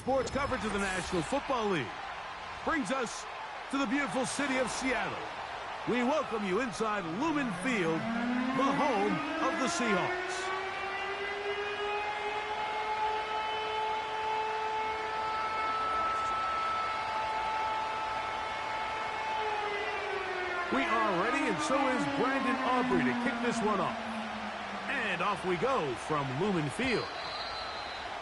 sports coverage of the National Football League brings us to the beautiful city of Seattle. We welcome you inside Lumen Field, the home of the Seahawks. We are ready, and so is Brandon Aubrey to kick this one off. And off we go from Lumen Field.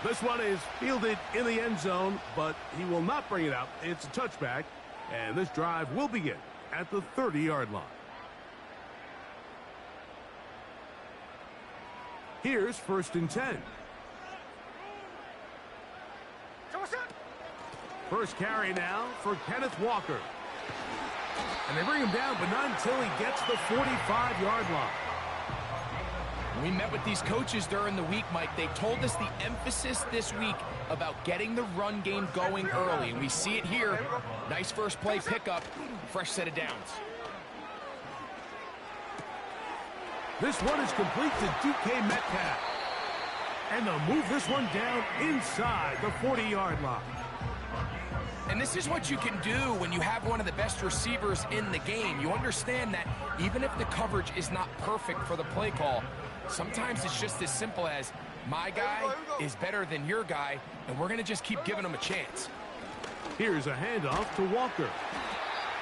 This one is fielded in the end zone, but he will not bring it out. It's a touchback, and this drive will begin at the 30-yard line. Here's 1st and 10. First carry now for Kenneth Walker. And they bring him down, but not until he gets the 45-yard line. We met with these coaches during the week, Mike. They told us the emphasis this week about getting the run game going early. And we see it here. Nice first play pickup, fresh set of downs. This one is complete to DK Metcalf. And they'll move this one down inside the 40-yard line. And this is what you can do when you have one of the best receivers in the game. You understand that even if the coverage is not perfect for the play call, sometimes it's just as simple as my guy is better than your guy, and we're going to just keep giving him a chance. Here's a handoff to Walker.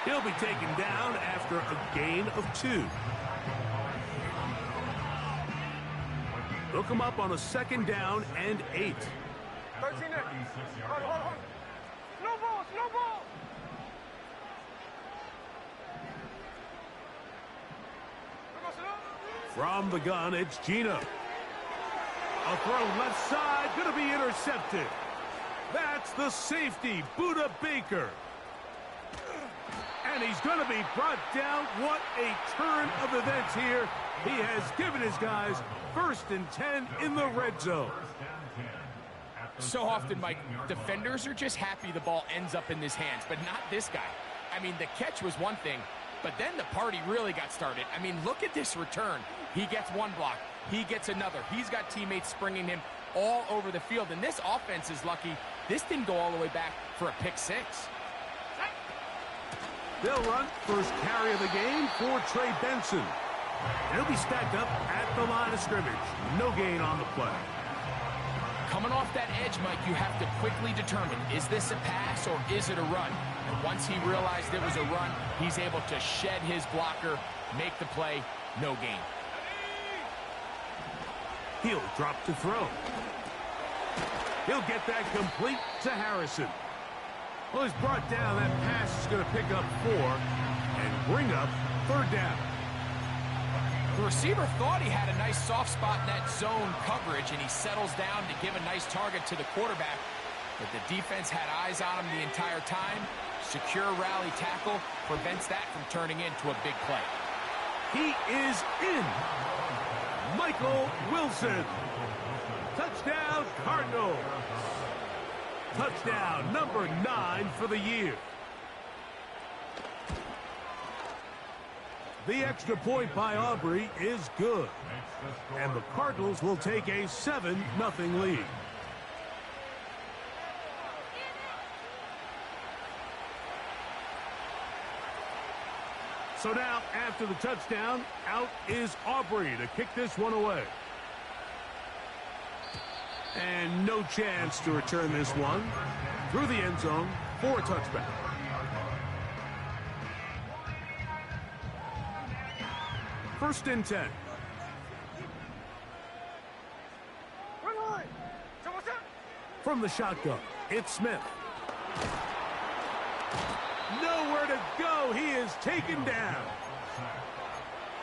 He'll be taken down after a gain of 2. They'll come up on a 2nd down and 8. From the gun, it's Gino. A throw left side, going to be intercepted. That's the safety, Buda Baker. And he's going to be brought down. What a turn of events here. He has given his guys 1st and 10 in the red zone. So often, Mike, defenders are just happy the ball ends up in his hands, but not this guy. I mean, the catch was one thing, but then the party really got started. I mean, look at this return. He gets one block. He gets another. He's got teammates springing him all over the field, and this offense is lucky. This didn't go all the way back for a pick-6. They'll run first carry of the game for Trey Benson. He'll be stacked up at the line of scrimmage. No gain on the play. Coming off that edge, Mike, you have to quickly determine, is this a pass or is it a run? And once he realized it was a run, he's able to shed his blocker, make the play, no gain. He'll drop to throw. He'll get that complete to Harrison. Well, he's brought down. That pass is going to pick up 4 and bring up 3rd down. The receiver thought he had a nice soft spot in that zone coverage, and he settles down to give a nice target to the quarterback. But the defense had eyes on him the entire time. Secure rally tackle prevents that from turning into a big play. He is in. Michael Wilson. Touchdown, Cardinals. Touchdown number 9 for the year. The extra point by Aubrey is good. And the Cardinals will take a 7-0 lead. So now, after the touchdown, out is Aubrey to kick this one away. And no chance to return this one through the end zone for a touchback. First and 10. From the shotgun, it's Smith. Nowhere to go. He is taken down.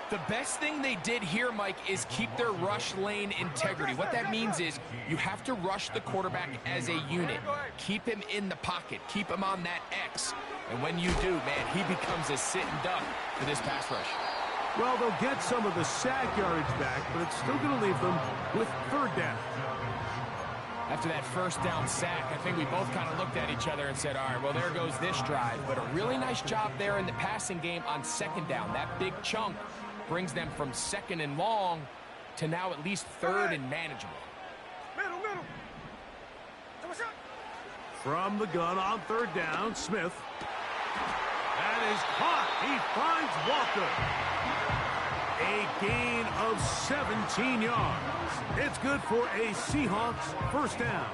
The best thing they did here, Mike, is keep their rush lane integrity. What that means is you have to rush the quarterback as a unit. Keep him in the pocket. Keep him on that X. And when you do, man, he becomes a sitting duck for this pass rush. Well, they'll get some of the sack yardage back, but it's still going to leave them with 3rd down. After that first down sack, I think we both kind of looked at each other and said, all right, well, there goes this drive. But a really nice job there in the passing game on 2nd down. That big chunk brings them from 2nd and long to now at least 3rd and manageable. From the gun on third down, Smith. That is caught. He finds Walker. A gain of 17 yards. It's good for a Seahawks first down.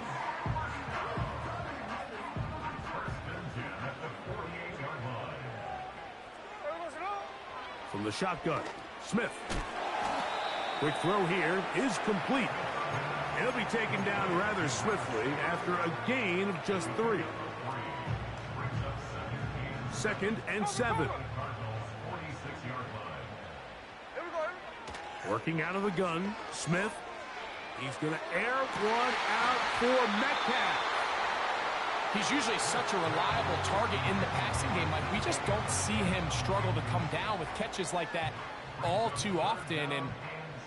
From the shotgun, Smith. Quick throw here is complete. He'll be taken down rather swiftly after a gain of just 3. 2nd and 7. Working out of the gun, Smith. He's going to air one out for Metcalf. He's usually such a reliable target in the passing game. Like, we just don't see him struggle to come down with catches like that all too often. And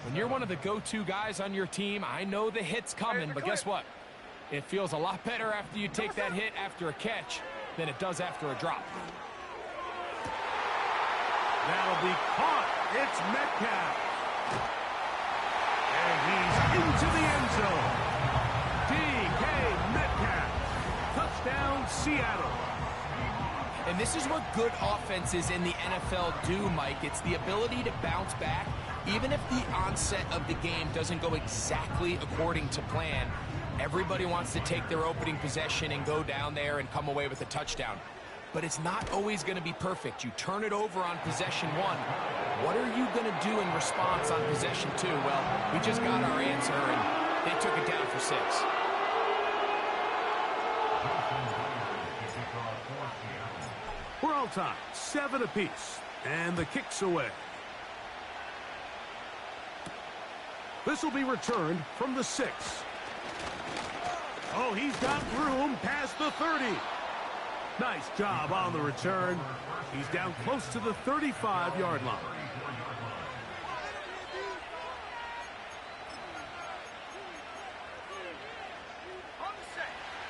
when you're one of the go-to guys on your team, I know the hit's coming, but guess what? It feels a lot better after you take that hit after a catch than it does after a drop. That'll be caught. It's Metcalf. And he's into the end zone. D.K. Metcalf. Touchdown, Seattle. And this is what good offenses in the NFL do, Mike. It's the ability to bounce back, even if the onset of the game doesn't go exactly according to plan. Everybody wants to take their opening possession and go down there and come away with a touchdown. But it's not always going to be perfect. You turn it over on possession 1. What are you going to do in response on possession 2? Well, we just got our answer, and they took it down for 6. We're all tied, 7 apiece, and the kick's away. This will be returned from the 6. Oh, he's got room past the 30. Nice job on the return. He's down close to the 35-yard line.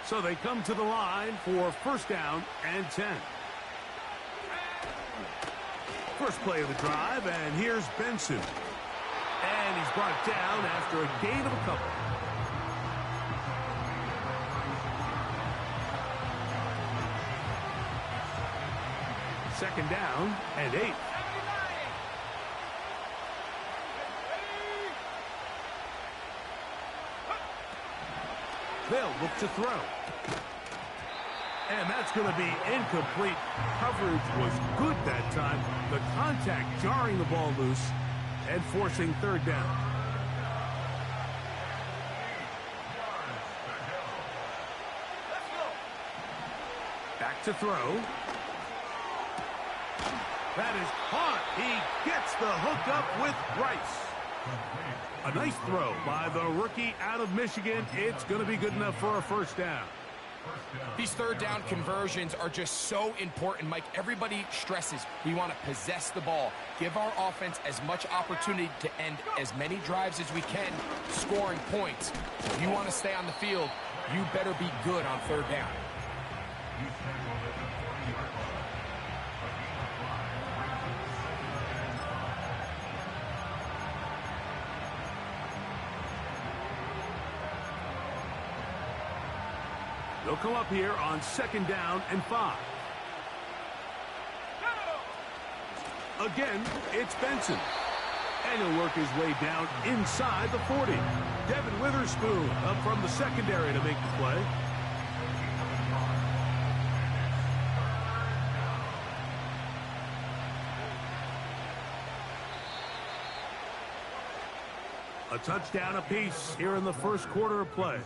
So they come to the line for first down and 10. First play of the drive, and here's Benson. And he's brought down after a gain of a couple. Second down and 8. They'll look to throw. And that's going to be incomplete. Coverage was good that time. The contact jarring the ball loose and forcing third down. Back to throw. That is caught. He gets the hook up with Rice. A nice throw by the rookie out of Michigan. It's going to be good enough for a first down. These third down conversions are just so important, Mike. Everybody stresses we want to possess the ball, give our offense as much opportunity to end as many drives as we can, scoring points. If you want to stay on the field, you better be good on third down. They'll come up here on second down and 5. Again, it's Benson. And he'll work his way down inside the 40. Devin Witherspoon up from the secondary to make the play. A touchdown apiece here in the first quarter of play.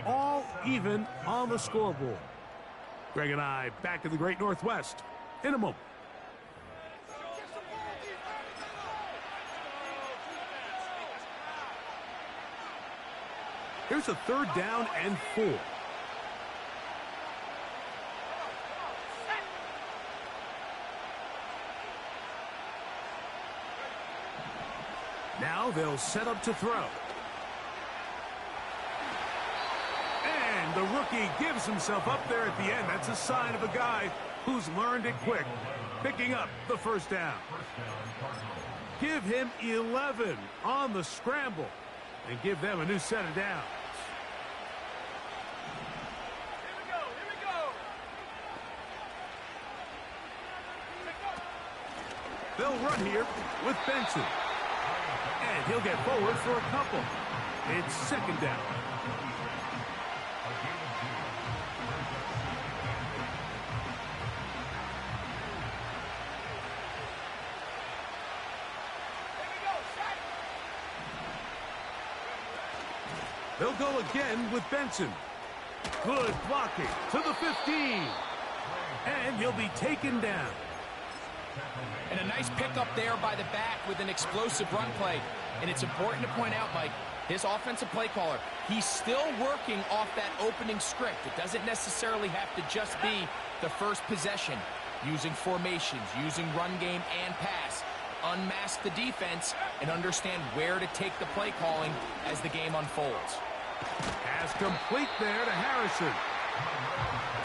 All even on the scoreboard. Greg and I back in the Great Northwest in a moment. Here's a third down and 4. Now they'll set up to throw. And the rookie gives himself up there at the end. That's a sign of a guy who's learned it quick, picking up the first down. Give him 11 on the scramble and give them a new set of downs. They'll run here with Benson. And he'll get forward for a couple. It's second down. They'll go again with Benson. Good blocking to the 15. And he'll be taken down. And a nice pickup there by the back with an explosive run play. And it's important to point out, Mike, his offensive play caller, he's still working off that opening script. It doesn't necessarily have to just be the first possession. Using formations, using run game and pass. Unmask the defense and understand where to take the play calling as the game unfolds. Pass complete there to Harrison.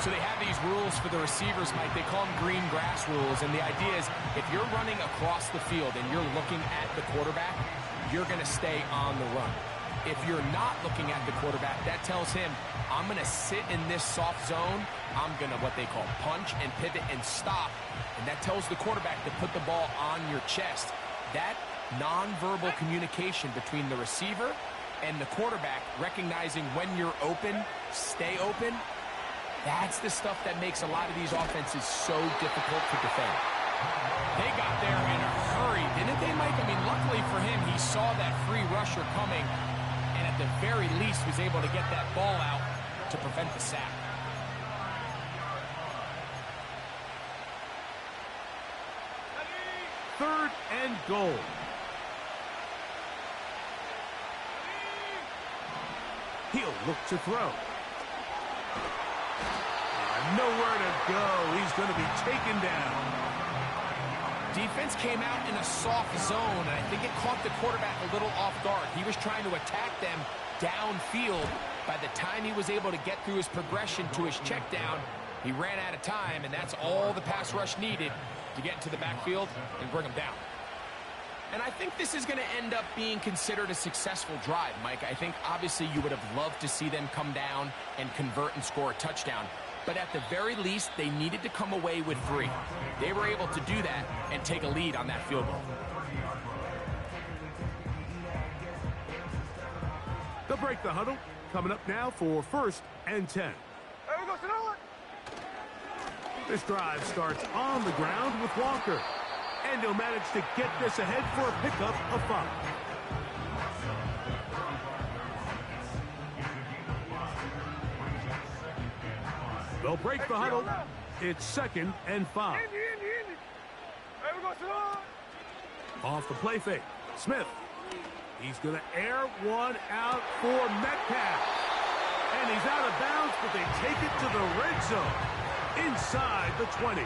So they have these rules for the receivers, Mike. They call them green grass rules. And the idea is if you're running across the field and you're looking at the quarterback, you're going to stay on the run. If you're not looking at the quarterback, that tells him, I'm going to sit in this soft zone. I'm going to what they call punch and pivot and stop. And that tells the quarterback to put the ball on your chest. That nonverbal communication between the receiver and the quarterback, recognizing when you're open, stay open, that's the stuff that makes a lot of these offenses so difficult to defend. They got there in a hurry, didn't they, Mike? I mean, luckily for him, he saw that free rusher coming, and at the very least was able to get that ball out to prevent the sack. Third and goal. He'll look to throw. Nowhere to go. He's going to be taken down. Defense came out in a soft zone, and I think it caught the quarterback a little off guard. He was trying to attack them downfield. By the time he was able to get through his progression to his check down, he ran out of time, and that's all the pass rush needed to get into the backfield and bring him down. And I think this is going to end up being considered a successful drive, Mike. I think obviously you would have loved to see them come down and convert and score a touchdown. But at the very least, they needed to come away with 3. They were able to do that and take a lead on that field goal. They'll break the huddle. Coming up now for 1st and 10. This drive starts on the ground with Walker. And he'll manage to get this ahead for a pickup of 5. They'll break the huddle. It's 2nd and 5. Off the play fake. Smith. He's going to air one out for Metcalf. And he's out of bounds, but they take it to the red zone. Inside the 20.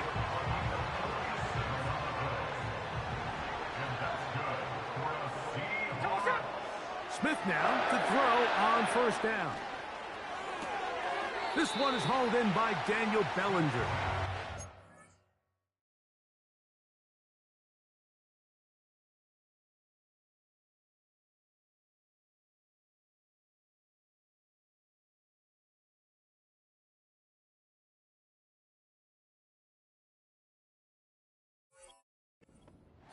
Smith now to throw on 1st down. This one is hauled in by Daniel Bellinger.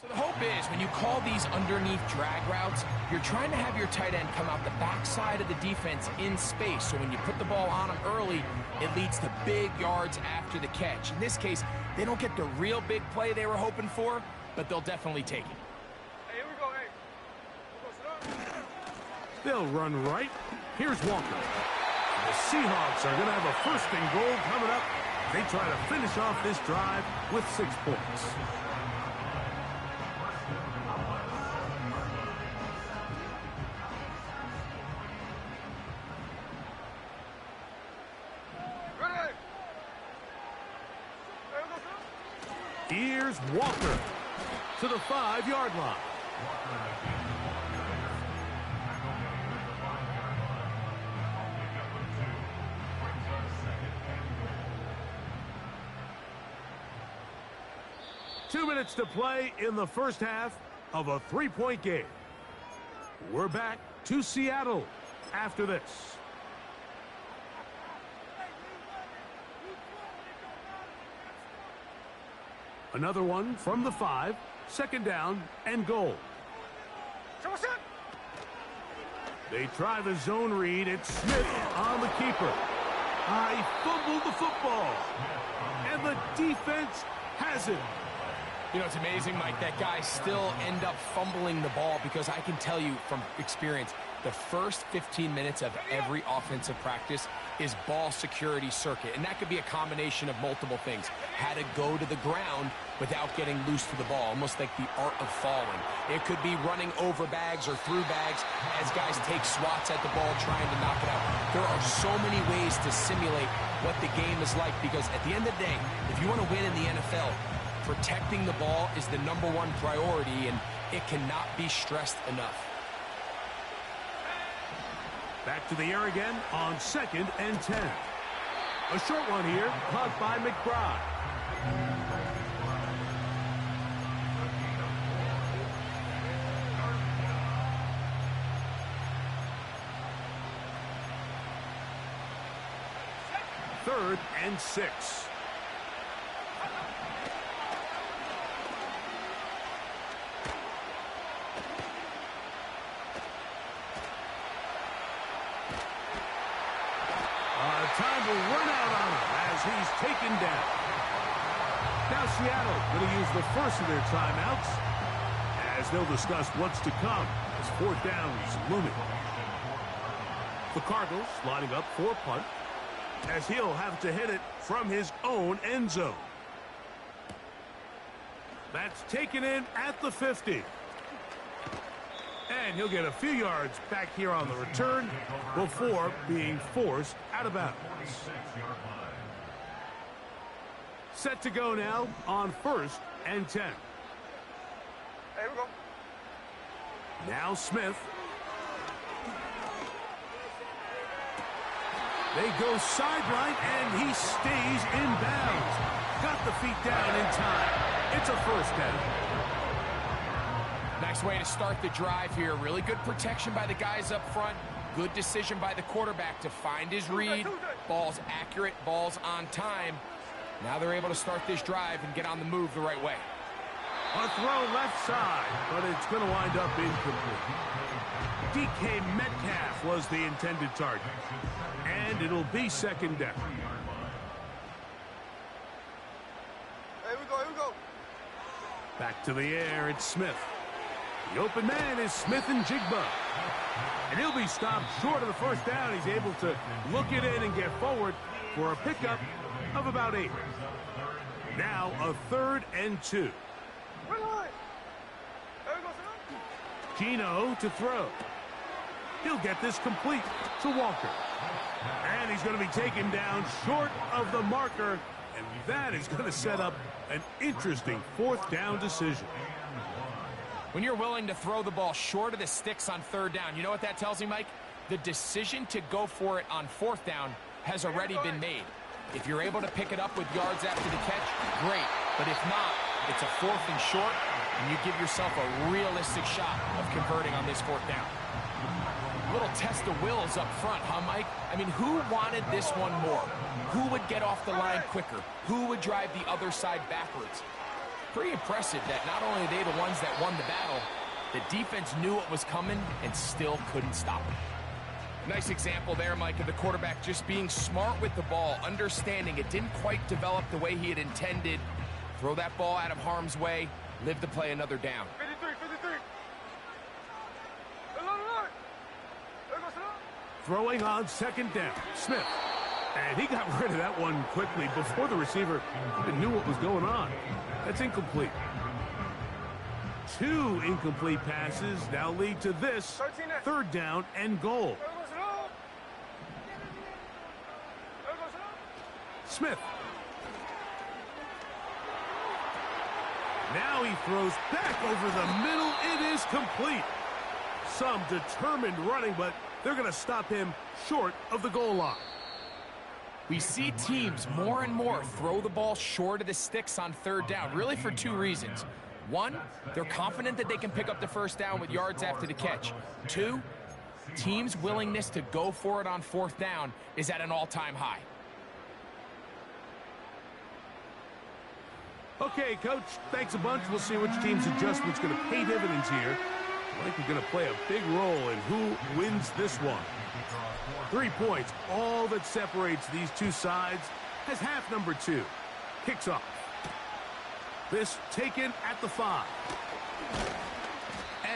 So the hope is when you call these underneath drag routes, you're trying to have your tight end come out the backside of the defense in space. So when you put the ball on him early, it leads to big yards after the catch. In this case, they don't get the real big play they were hoping for, but they'll definitely take it. Hey, here we go, hey. They'll run right. Here's Walker. The Seahawks are going to have a 1st and goal coming up. They try to finish off this drive with 6 points. Here's Walker to the 5-yard line. 2 minutes to play in the 1st half of a 3-point game. We're back to Seattle after this. Another one from the 5. Second down and goal. They try the zone read. It's Smith on the keeper. He fumbled the football. And the defense has it. You know, it's amazing, Mike, that guys still end up fumbling the ball, because I can tell you from experience, the first 15 minutes of every offensive practice is ball security circuit. And that could be a combination of multiple things. How to go to the ground without getting loose to the ball, almost like the art of falling. It could be running over bags or through bags as guys take swats at the ball trying to knock it out. There are so many ways to simulate what the game is like, because at the end of the day, if you want to win in the NFL, protecting the ball is the #1 priority, and it cannot be stressed enough. Back to the air again on 2nd and 10. A short one here, caught by McBride. Third and 6. Time will run out on him as he's taken down. Now Seattle going to use the first of their timeouts as they'll discuss what's to come as 4th down is looming. The Cardinals lining up for a punt as he'll have to hit it from his own end zone. That's taken in at the 50. And he'll get a few yards back here on the return before being forced out of bounds. Set to go now on 1st and 10. There we go. Now Smith. They go sideline, and he stays in bounds. Got the feet down in time. It's a 1st down. Nice way to start the drive here. Really good protection by the guys up front. Good decision by the quarterback to find his read. Ball's accurate, ball's on time. Now they're able to start this drive and get on the move the right way. A throw left side, but it's going to wind up incomplete. DK Metcalf was the intended target. And it'll be 2nd down. Here we go, here we go. Back to the air, it's Smith. The open man is Smith and Jigba. And he'll be stopped short of the 1st down. He's able to look it in and get forward for a pickup of about 8. Now a 3rd and 2. Gino to throw. He'll get this complete to Walker. And he's going to be taken down short of the marker. And that is going to set up an interesting 4th down decision. When you're willing to throw the ball short of the sticks on 3rd down, you know what that tells me, Mike? The decision to go for it on 4th down has already been made. If you're able to pick it up with yards after the catch, great. But if not, it's a 4th and short, and you give yourself a realistic shot of converting on this 4th down. Little test of wills up front, huh, Mike? I mean, who wanted this one more? Who would get off the line quicker? Who would drive the other side backwards? Pretty impressive that not only are they the ones that won the battle, the defense knew what was coming and still couldn't stop it. Nice example there, Mike, of the quarterback just being smart with the ball, understanding it didn't quite develop the way he had intended. Throw that ball out of harm's way, live to play another down. 53, 53. Throwing on 2nd down, Smith. And he got rid of that one quickly before the receiver even knew what was going on. That's incomplete. 2 incomplete passes now lead to this 3rd down and goal. Smith. Now he throws back over the middle. It is complete. Some determined running, but they're going to stop him short of the goal line. We see teams more and more throw the ball short of the sticks on 3rd down, really for 2 reasons. 1, they're confident that they can pick up the 1st down with yards after the catch. 2, teams' willingness to go for it on 4th down is at an all-time high. Okay, Coach, thanks a bunch. We'll see which team's adjustment's going to pay dividends here. I think we're going to play a big role in who wins this one. 3 points, all that separates these two sides, as half number 2 kicks off. This taken at the 5.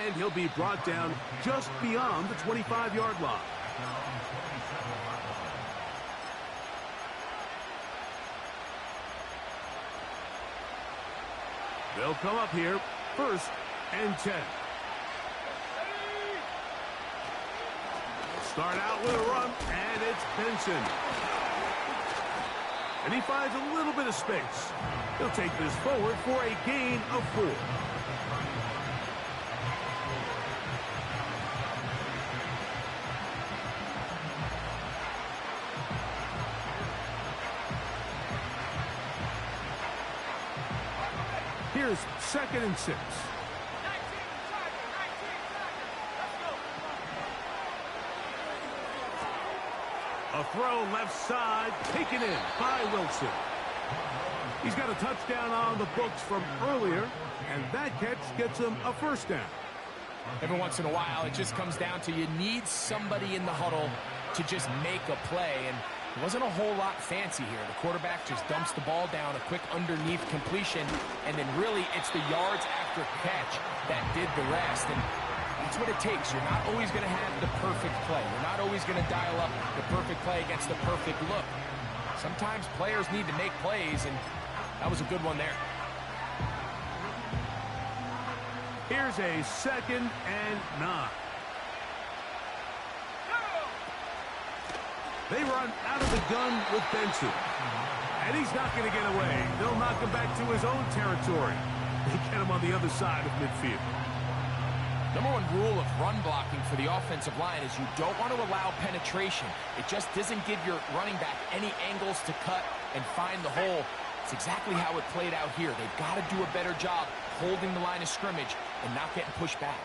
And he'll be brought down just beyond the 25-yard line. They'll come up here, 1st and 10. Start out with a run, and it's Benson. And he finds a little bit of space. He'll take this forward for a gain of 4. Here's 2nd and 6. A throw left side, taken in by Wilson. He's got a touchdown on the books from earlier, and that catch gets him a 1st down. Every once in a while, it just comes down to you need somebody in the huddle to just make a play, and it wasn't a whole lot fancy here. The quarterback just dumps the ball down, a quick underneath completion, and then really it's the yards after catch that did the rest. And that's what it takes. You're not always going to have the perfect play. You're not always going to dial up the perfect play against the perfect look. Sometimes players need to make plays, and that was a good one there. Here's a 2nd and 9. They run out of the gun with Benson. And he's not going to get away. They'll knock him back to his own territory. They get him on the other side of midfield. Number 1 rule of run blocking for the offensive line is you don't want to allow penetration. It just doesn't give your running back any angles to cut and find the hole. It's exactly how it played out here. They've got to do a better job holding the line of scrimmage and not getting pushed back.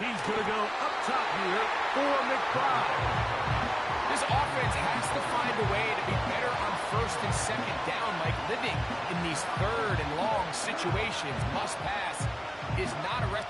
He's going to go up top here for McBride. This offense has to find a way to be better on 1st and 2nd down, like living in these 3rd and long situations. Must pass is not a rest.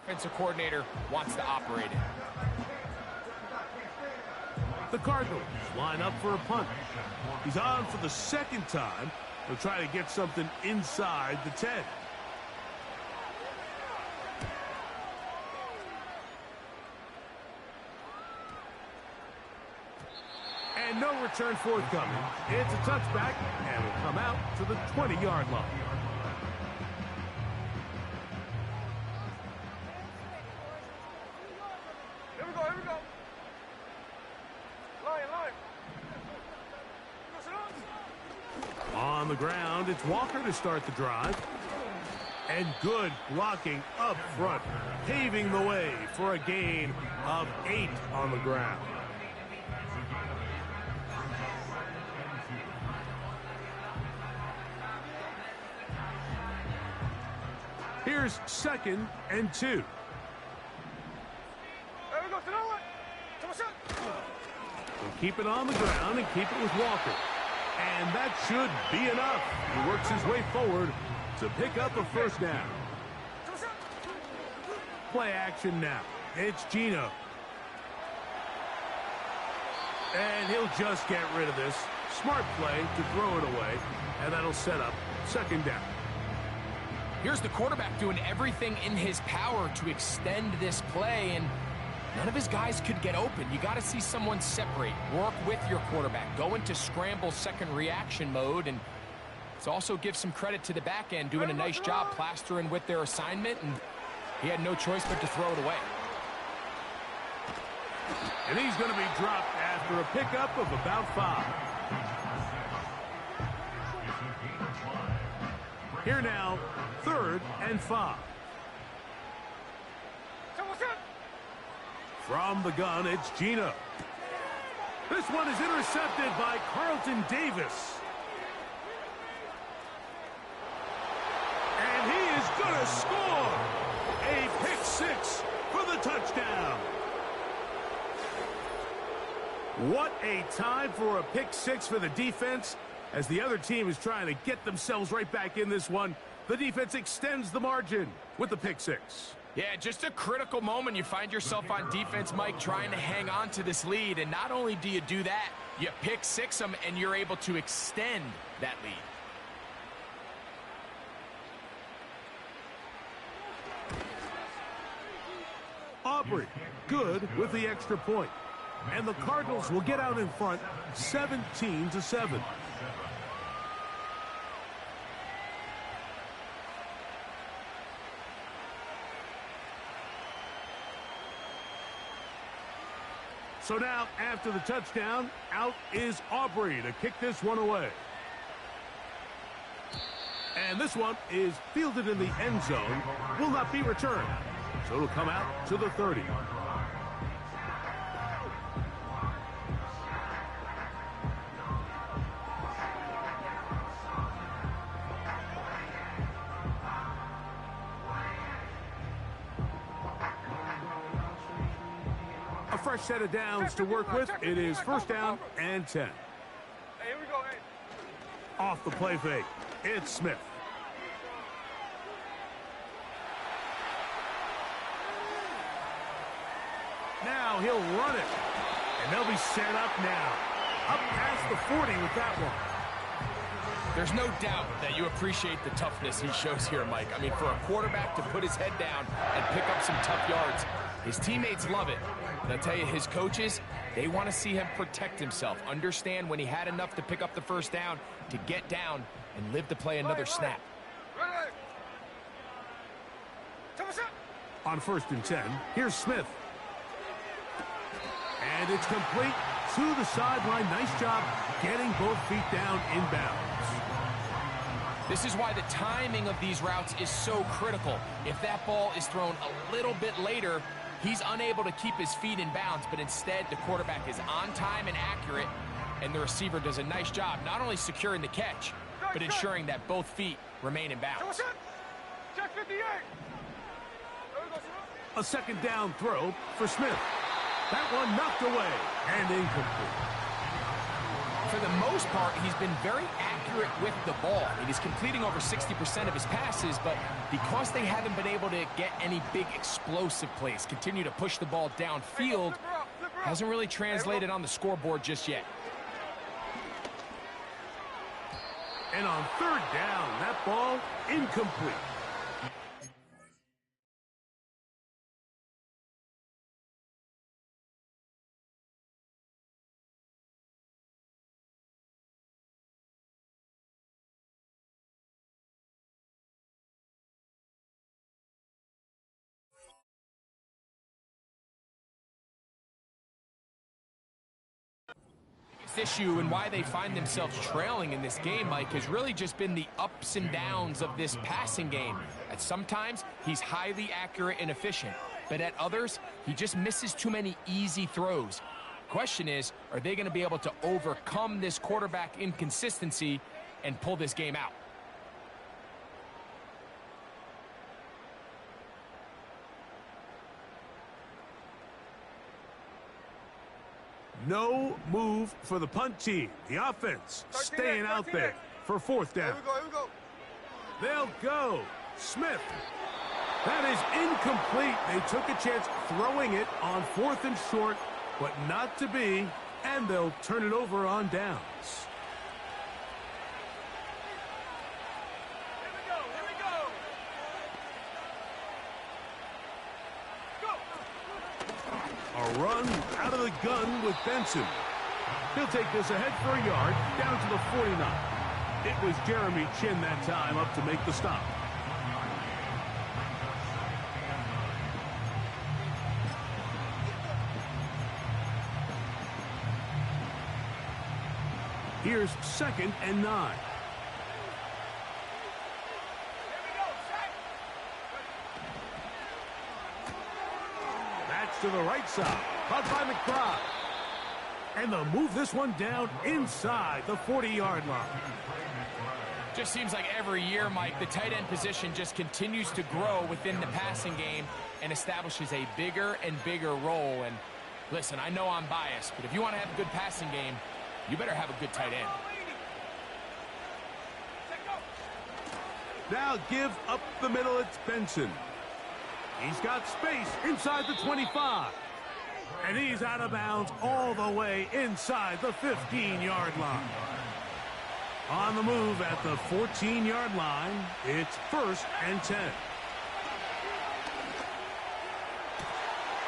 Offensive coordinator wants to operate it. The Cardinals line up for a punt. He's on for the 2nd time. He'll try to get something inside the 10. And no return forthcoming. It's a touchback, and will come out to the 20-yard line. Here we go. Line. On the ground, it's Walker to start the drive. And good blocking up front, paving the way for a gain of 8 on the ground. Here's 2nd and 2. There we go. We'll keep it on the ground and keep it with Walker. And that should be enough. He works his way forward to pick up a 1st down. Play action now. It's Gino. And he'll just get rid of this. Smart play to throw it away. And that'll set up 2nd down. Here's the quarterback doing everything in his power to extend this play, and none of his guys could get open. You got to see someone separate, work with your quarterback, go into scramble second reaction mode, and let's also give some credit to the back end doing a nice job plastering with their assignment, and he had no choice but to throw it away. And he's going to be dropped after a pickup of about 5. Here now, 3rd and 5. From the gun, it's Gino. This one is intercepted by Carlton Davis. And he is going to score. A pick 6 for the touchdown. What a time for a pick 6 for the defense. As the other team is trying to get themselves right back in this one, the defense extends the margin with the pick 6. Yeah, just a critical moment. You find yourself on defense, Mike, trying to hang on to this lead. And not only do you do that, you pick 6 them, and you're able to extend that lead. Aubrey, good with the extra point. And the Cardinals will get out in front 17-7. So now, after the touchdown, out is Aubrey to kick this one away. And this one is fielded in the end zone, will not be returned. So it'll come out to the 30. A fresh set of downs to work with. It is 1st down and 10. Hey, here we go, hey. Off the play fake, it's Smith. Now he'll run it. And they'll be set up now. Up past the 40 with that one. There's no doubt that you appreciate the toughness he shows here, Mike. I mean, for a quarterback to put his head down and pick up some tough yards, his teammates love it. And I'll tell you, his coaches, they want to see him protect himself, understand when he had enough to pick up the 1st down, to get down and live to play another snap. On 1st and 10, here's Smith. And it's complete to the sideline. Nice job getting both feet down inbounds. This is why the timing of these routes is so critical. If that ball is thrown a little bit later, he's unable to keep his feet in bounds, but instead the quarterback is on time and accurate, and the receiver does a nice job not only securing the catch, but ensuring that both feet remain in bounds. Check 58. A 2nd down throw for Smith. That one knocked away and incomplete. For the most part, he's been very accurate with the ball. He's completing over 60% of his passes, but because they haven't been able to get any big explosive plays, continue to push the ball downfield, hasn't really translated on the scoreboard just yet. And on 3rd down, that ball incomplete. Issue and why they find themselves trailing in this game, Mike, has really just been the ups and downs of this passing game. At sometimes, he's highly accurate and efficient, but at others, he just misses too many easy throws. Question is, are they going to be able to overcome this quarterback inconsistency and pull this game out? No move for the punt team. The offense staying out there for 4th down. Here we go. They'll go. Smith. That is incomplete. They took a chance throwing it on 4th and short, but not to be, and they'll turn it over on downs. run out of the gun with Benson. He'll take this ahead for a yard, down to the 49. It was Jeremy Chin that time up to make the stop. Here's 2nd and 9. That's to the right side. Caught by McBride. And they'll move this one down inside the 40-yard line. Just seems like every year, Mike, the tight end position just continues to grow within the passing game and establishes a bigger and bigger role. And listen, I know I'm biased, but if you want to have a good passing game, you better have a good tight end. Now give up the middle, it's Benson. He's got space inside the 25. And he's out of bounds all the way inside the 15-yard line. On the move at the 14-yard line, it's 1st and 10.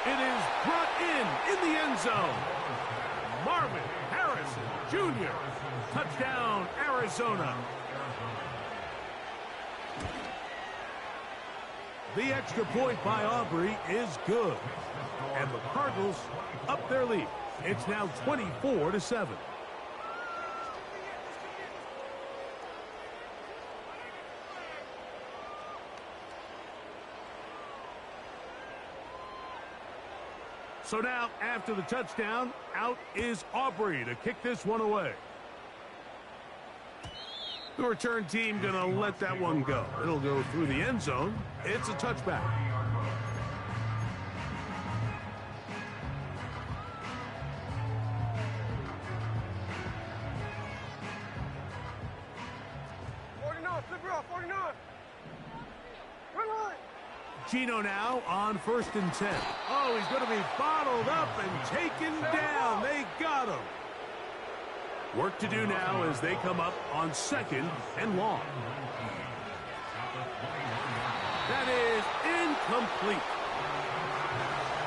It is brought in the end zone. Marvin Harrison Jr. Touchdown, Arizona. The extra point by Aubrey is good. And the Cardinals up their lead. It's now 24-7. So now, after the touchdown, out is Aubrey to kick this one away. The return team going to let that one go. It'll go through the end zone. It's a touchback. Gino now on 1st and 10. Oh, he's going to be bottled up and taken down. They got him. Work to do now as they come up on 2nd and long. That is incomplete.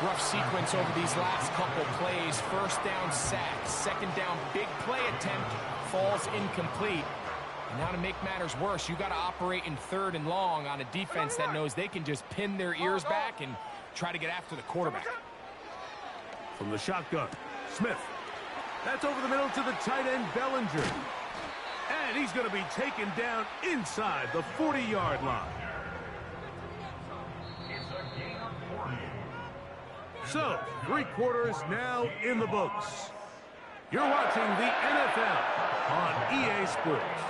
Rough sequence over these last couple plays. 1st down sack, 2nd down big play attempt falls incomplete. And now to make matters worse, you got to operate in 3rd and long on a defense that knows they can just pin their ears back and try to get after the quarterback. From the shotgun, Smith. That's over the middle to the tight end, Bellinger. And he's going to be taken down inside the 40-yard line. So, 3 quarters now in the books. You're watching the NFL on EA Sports.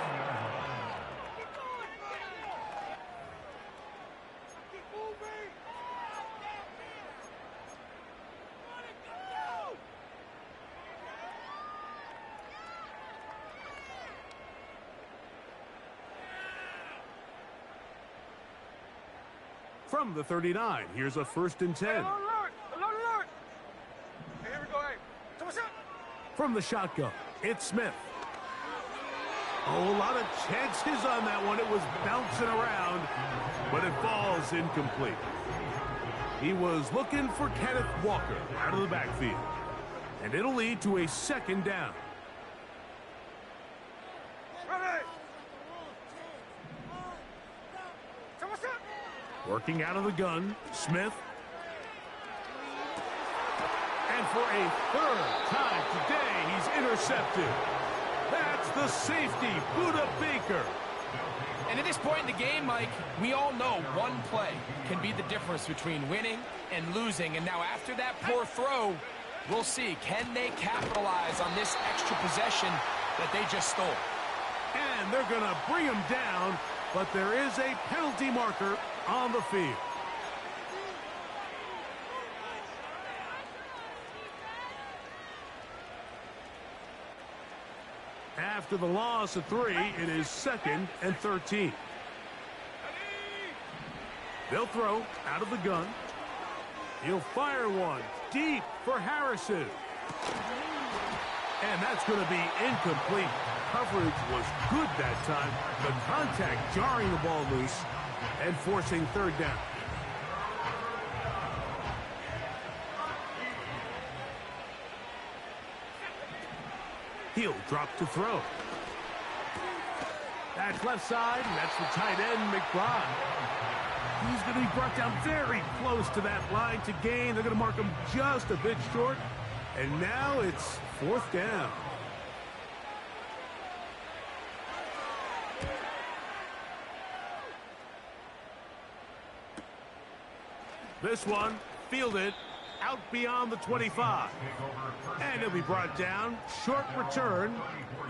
From the 39, here's a 1st and 10. From the shotgun, it's Smith. Oh, a lot of chances on that one. It was bouncing around, but it falls incomplete. He was looking for Kenneth Walker out of the backfield, and it'll lead to a 2nd down. Working out of the gun, Smith. And for a 3rd time today, he's intercepted. That's the safety, Budda Baker. And at this point in the game, Mike, we all know one play can be the difference between winning and losing. And now after that poor throw, we'll see, can they capitalize on this extra possession that they just stole? And they're going to bring him down, but there is a penalty marker on the field. After the loss of 3, it is 2nd and 13. They'll throw out of the gun. He'll fire one deep for Harrison. And that's going to be incomplete. Coverage was good that time. The contact jarring the ball loose and forcing 3rd down. He'll drop to throw. That's left side, and that's the tight end, McBride. He's going to be brought down very close to that line to gain. They're going to mark him just a bit short. And now it's 4th down. This one fielded out beyond the 25. And he'll be brought down. Short return.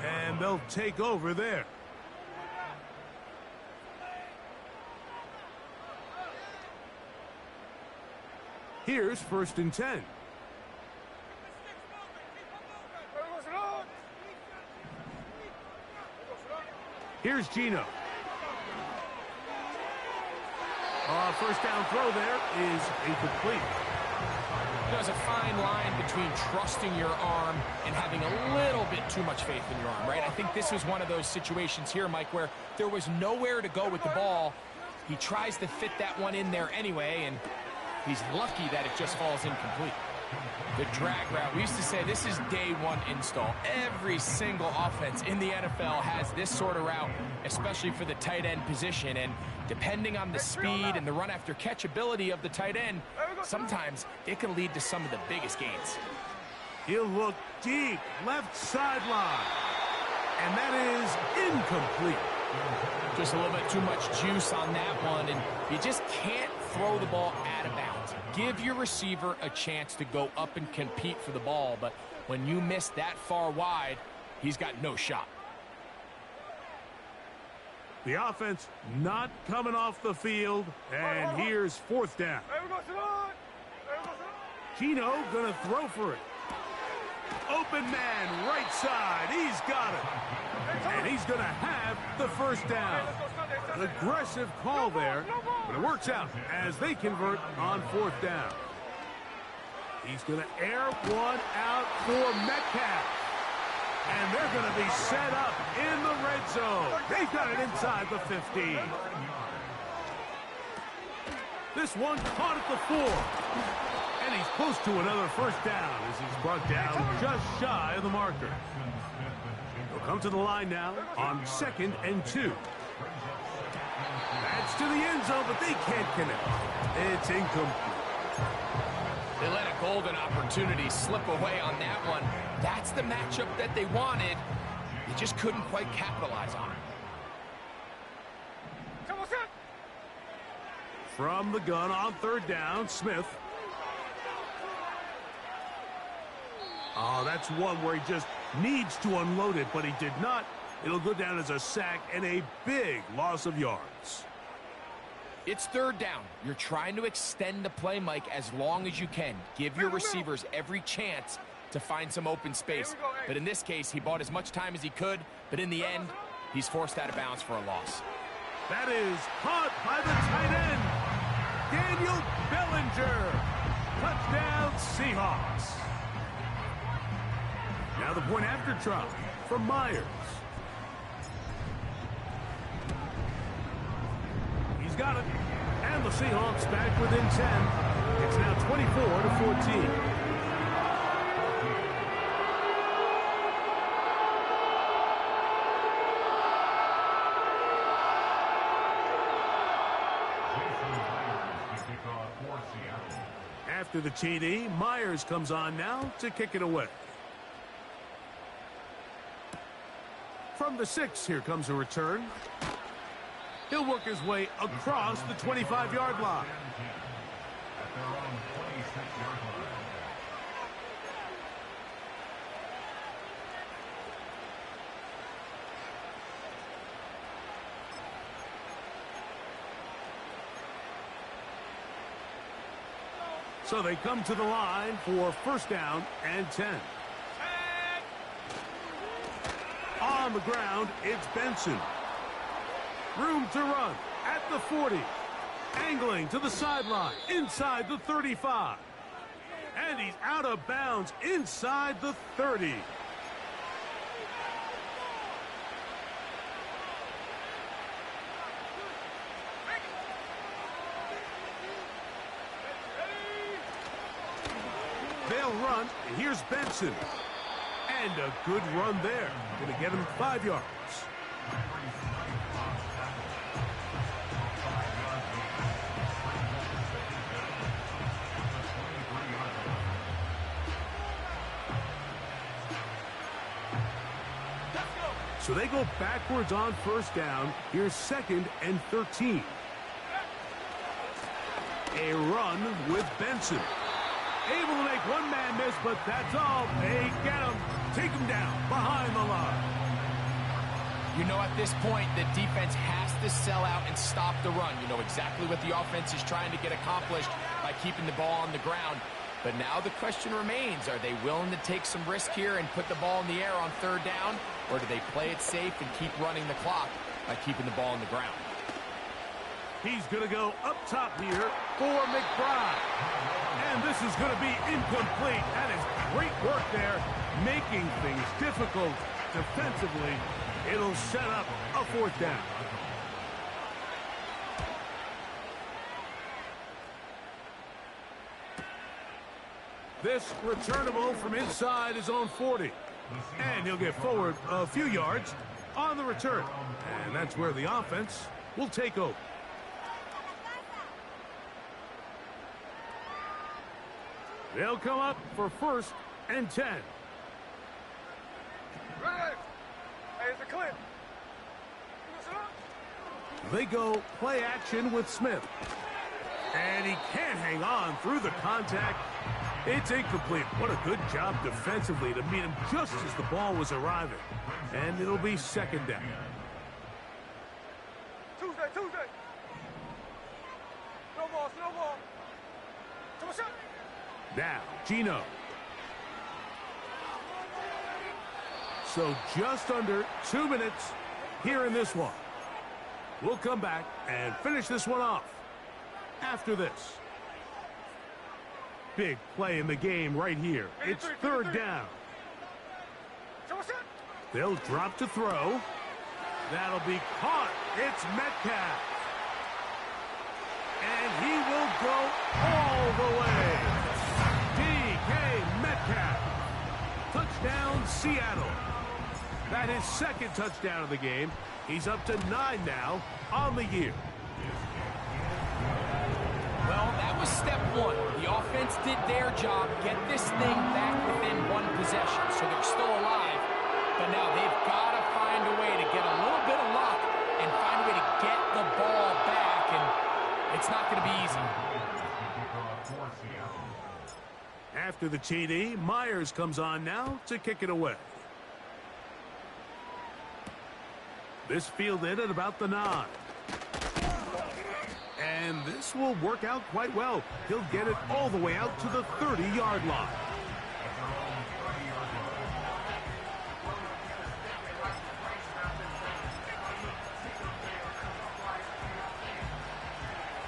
And they'll take over there. Here's 1st and 10. Here's Gino. First down throw there is incomplete. There's a fine line between trusting your arm and having a little bit too much faith in your arm, right? I think this was one of those situations here, Mike, where there was nowhere to go with the ball. He tries to fit that one in there anyway, and he's lucky that it just falls incomplete. The drag route, we used to say this is day one install. Every single offense in the NFL has this sort of route, especially for the tight end position. And depending on the speed and the run after catch ability of the tight end, sometimes it can lead to some of the biggest gains. He'll look deep, left sideline. And that is incomplete. Just a little bit too much juice on that one, and you just can't throw the ball out of bounds. Give your receiver a chance to go up and compete for the ball, but when you miss that far wide, he's got no shot. The offense not coming off the field, and here's 4th down. Gino gonna throw for it. Open man, right side, he's got it. And he's gonna have the 1st down. An aggressive call there, but it works out as they convert on 4th down. He's gonna air one out for Metcalf. And they're going to be set up in the red zone. They've got it inside the 15. This one caught at the 4. And he's close to another 1st down as he's brought down just shy of the marker. He'll come to the line now on 2nd and 2. That's to the end zone, but they can't connect. It's incomplete. They let a golden opportunity slip away on that one. That's the matchup that they wanted. They just couldn't quite capitalize on it. From the gun on 3rd down, Smith. Oh, that's one where he just needs to unload it, but he did not. It'll go down as a sack and a big loss of yards. It's 3rd down. You're trying to extend the play, Mike, as long as you can. Give your receivers every chance to find some open space. But in this case, he bought as much time as he could, but in the end, he's forced out of bounds for a loss. That is caught by the tight end, Daniel Bellinger. Touchdown, Seahawks. Now the point after try from Myers. He's got it. And the Seahawks back within 10. It's now 24-14. After the TD, Myers comes on now to kick it away. From the 6, here comes a return. He'll work his way across the 25-yard line. So they come to the line for 1st down and 10. On the ground, it's Benson. Room to run at the 40. Angling to the sideline inside the 35. And he's out of bounds inside the 30. They'll run. Here's Benson. And a good run there. Going to get him 5 yards. So they go backwards on first down. Here's 2nd and 13. A run with Benson. Able to make one man miss, but that's all. They get him. Take him down behind the line. You know, at this point, the defense has to sell out and stop the run. You know exactly what the offense is trying to get accomplished by keeping the ball on the ground. But now the question remains, are they willing to take some risk here and put the ball in the air on 3rd down? Or do they play it safe and keep running the clock by keeping the ball on the ground? He's going to go up top here for McBride. And this is going to be incomplete. That is great work there, making things difficult defensively. It'll set up a 4th down. This returnable from inside his own 40. And he'll get forward a few yards on the return. And that's where the offense will take over. They'll come up for 1st and 10. Ready? Hey, is it clear? They go play action with Smith. And he can't hang on through the contact. It's incomplete. What a good job defensively to meet him just as the ball was arriving. And it'll be 2nd down. Tuesday. No ball. Come on, shot. Now, Gino. So just under 2 minutes here in this one. We'll come back and finish this one off after this. Big play in the game right here. It's 3rd down. They'll drop to throw. That'll be caught. It's Metcalf. And he will go all the way. DK Metcalf. Touchdown, Seattle. That is 2nd touchdown of the game. He's up to 9 now on the year. Well, that was step 1. The offense did their job, get this thing back within 1 possession, so they're still alive. But now they've got to find a way to get a little bit of luck and find a way to get the ball back, and it's not going to be easy. After the TD, Myers comes on now to kick it away. This fielded at about the 9. And this will work out quite well. He'll get it all the way out to the 30-yard line.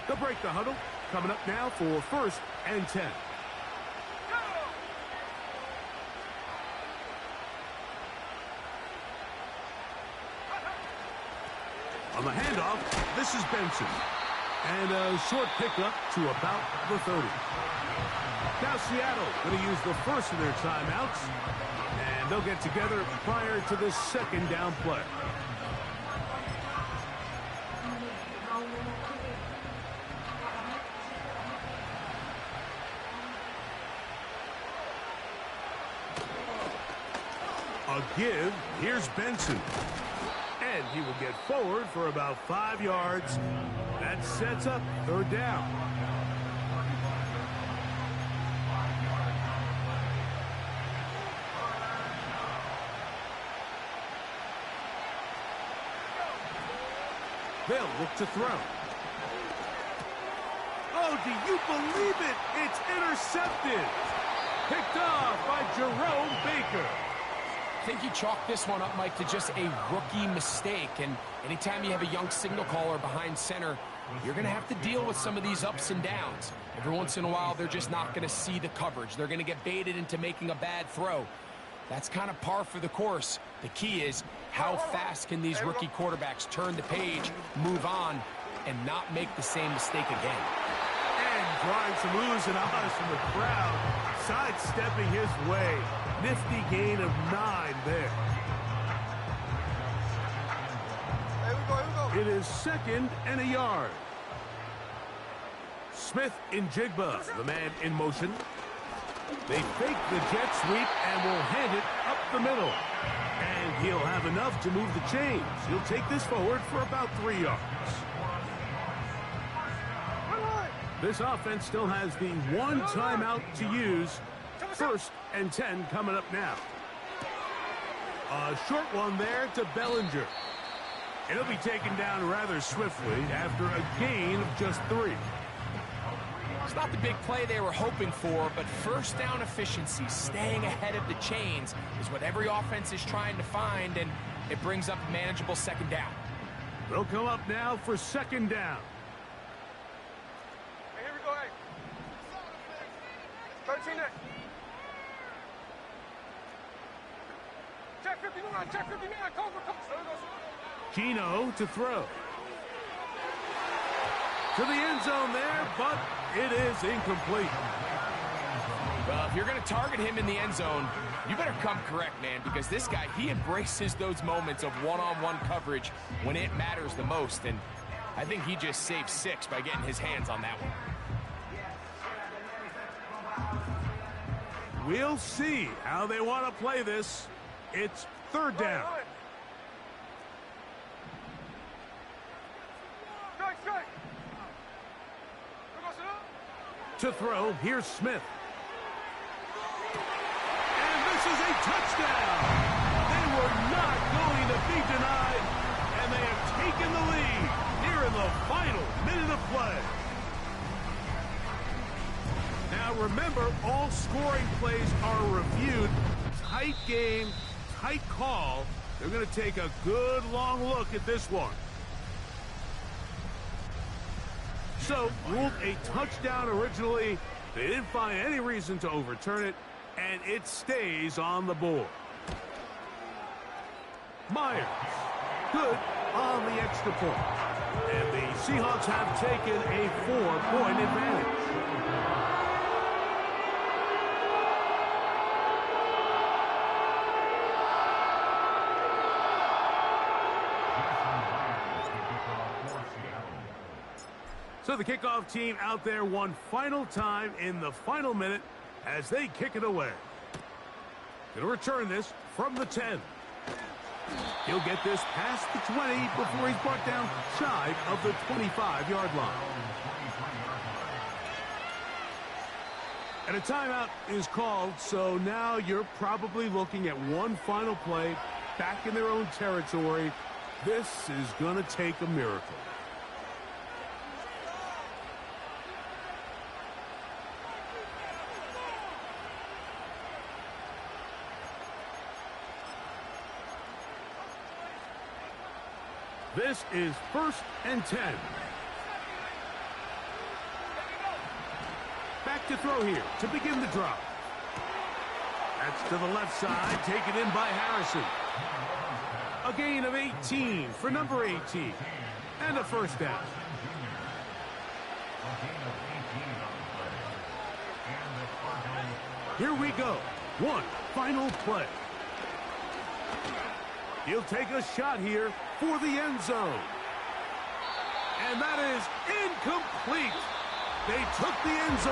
They'll break the huddle. Coming up now for 1st and 10. On the handoff, this is Benson. And a short pickup to about the 30. Now Seattle going to use the first of their timeouts. And they'll get together prior to this 2nd down play. A give. Here's Benson. And he will get forward for about 5 yards. That sets up 3rd down. They'll look to throw. Oh, do you believe it? It's intercepted. Picked off by Jerome Baker. I think you chalk this one up, Mike, to just a rookie mistake. And anytime you have a young signal caller behind center, you're going to have to deal with some of these ups and downs. Every once in a while, they're just not going to see the coverage. They're going to get baited into making a bad throw. That's kind of par for the course. The key is how fast can these rookie quarterbacks turn the page, move on, and not make the same mistake again. And drawing some oohs and ahs from the crowd, sidestepping his way. Nifty gain of 9 there. Here we go. It is 2nd and a yard. Smith in Jigba, the man in motion. They fake the jet sweep and will hand it up the middle. And he'll have enough to move the chains. He'll take this forward for about 3 yards. This offense still has the 1 timeout to use. 1st and 10 coming up now. A short one there to Bellinger. It'll be taken down rather swiftly after a gain of just 3. It's not the big play they were hoping for, but first down efficiency, staying ahead of the chains, is what every offense is trying to find, and it brings up a manageable 2nd down. They'll come up now for 2nd down. Hey, here we go, hey. 13 next. Check 59, check 59, cover. There we go. Gino to throw. To the end zone there, but it is incomplete. Well, if you're going to target him in the end zone, you better come correct, man, because this guy, he embraces those moments of one-on-one coverage when it matters the most, and I think he just saved 6 by getting his hands on that one. We'll see how they want to play this. It's 3rd down. Strike. To throw, here's Smith. And this is a touchdown. They were not going to be denied, and they have taken the lead here in the final minute of play. Now remember, all scoring plays are reviewed. Tight game, tight call. They're going to take a good long look at this one. So, ruled a touchdown originally. They didn't find any reason to overturn it, and it stays on the board. Myers, good on the extra point. And the Seahawks have taken a 4-point advantage. So the kickoff team out there one final time in the final minute as they kick it away. Going to return this from the 10. He'll get this past the 20 before he's brought down shy of the 25-yard line. And a timeout is called, so now you're probably looking at one final play back in their own territory. This is going to take a miracle. This is 1st and 10. Back to throw here to begin the drop. That's to the left side, taken in by Harrison. A gain of 18 for number 18. And a 1st down. Here we go. One final play. He'll take a shot here for the end zone. And that is incomplete. They took the end zone.